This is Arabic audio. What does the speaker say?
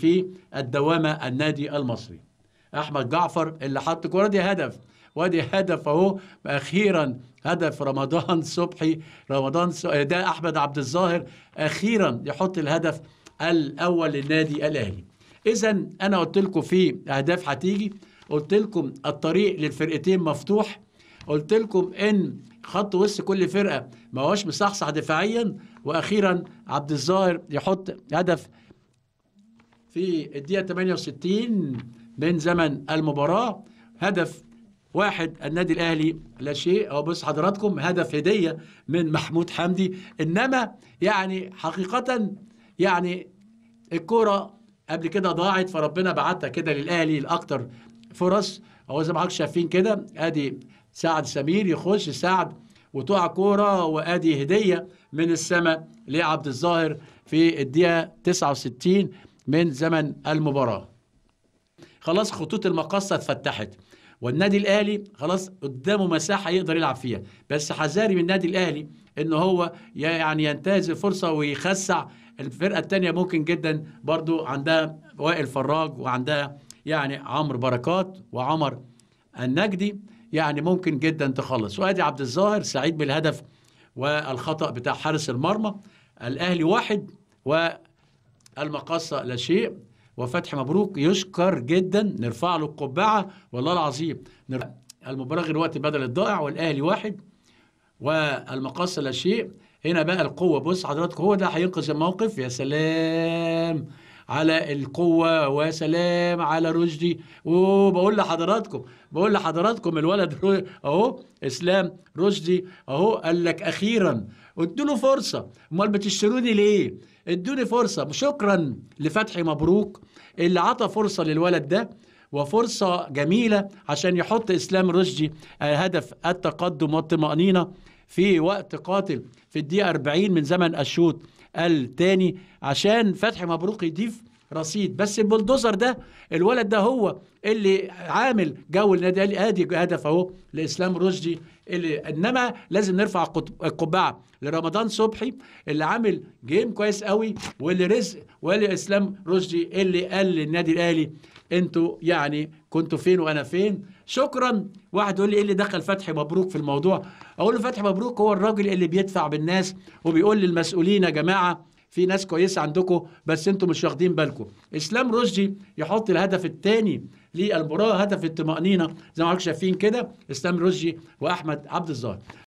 في الدوامة النادي المصري. أحمد جعفر اللي حط كورة، دي هدف، وادي هدف اهو اخيرا، هدف رمضان صبحي، ده احمد عبد الظاهر اخيرا يحط الهدف الاول للنادي الاهلي. اذا انا قلت لكم في اهداف هتيجي، قلت لكم الطريق للفرقتين مفتوح، قلت لكم ان خط وسط كل فرقه ما هوش مصحصح دفاعيا، واخيرا عبد الظاهر يحط هدف في الدقيقه 68 من زمن المباراه. هدف واحد النادي الاهلي لا شيء. او بص حضراتكم، هدف هديه من محمود حمدي. انما يعني حقيقه يعني الكوره قبل كده ضاعت، فربنا بعتها كده للاهلي لاكتر فرص. اهو زي ما حضرتك شايفين كده، ادي سعد سمير يخش سعد وتقع كوره، وادي هديه من السماء لعبد الظاهر في الدقيقه 69 من زمن المباراه. خلاص خطوط المقصه اتفتحت، والنادي الاهلي خلاص قدامه مساحه يقدر يلعب فيها، بس حذاري من النادي الاهلي ان هو يعني ينتهز الفرصه ويخسع الفرقه الثانيه. ممكن جدا برضو عندها وائل فراج، وعندها يعني عمرو بركات وعمر النجدي، يعني ممكن جدا تخلص. وادي عبد الظاهر سعيد بالهدف والخطا بتاع حارس المرمى. الاهلي 1 والمقصه لا شيء. وفتحي مبروك يشكر جدا، نرفع له القبعه والله العظيم. المباراه غير وقت بدل الضائع، والاهلي 1 والمقصه لا شيء. هنا بقى القوه، بص حضراتكم، هو ده هينقذ الموقف. يا سلام على القوه، وسلام على رشدي. وبقول لحضراتكم الولد اهو اسلام رشدي اهو، قال لك اخيرا ادوا له فرصه، امال بتشتروني ليه؟ ادوني فرصه. شكرا لفتحي مبروك اللي عطى فرصه للولد ده، وفرصه جميله عشان يحط اسلام رشدي هدف التقدم والطمانينه في وقت قاتل في الدقيقه 40 من زمن الشوط الثاني، عشان فتحي مبروك يضيف رصيد. بس البلدوزر ده، الولد ده هو اللي عامل جو النادي الاهلي. ادي هدف اهو لاسلام رشدي، اللي انما لازم نرفع القبعه لرمضان صبحي اللي عامل جيم كويس قوي، واللي رزق، واللي اسلام رشدي اللي قال للنادي الاهلي انتوا يعني كنتوا فين وانا فين. شكرا. واحد يقول لي ايه اللي دخل فتحي مبروك في الموضوع؟ اقول له فتحي مبروك هو الراجل اللي بيدفع بالناس وبيقول للمسؤولين يا جماعه في ناس كويسه عندكم بس انتم مش واخدين بالكم. اسلام رشدي يحط الهدف الثاني للمباراه، هدف الطمانينه زي ما حضراتكم شايفين كده، اسلام رشدي واحمد عبد الظاهر.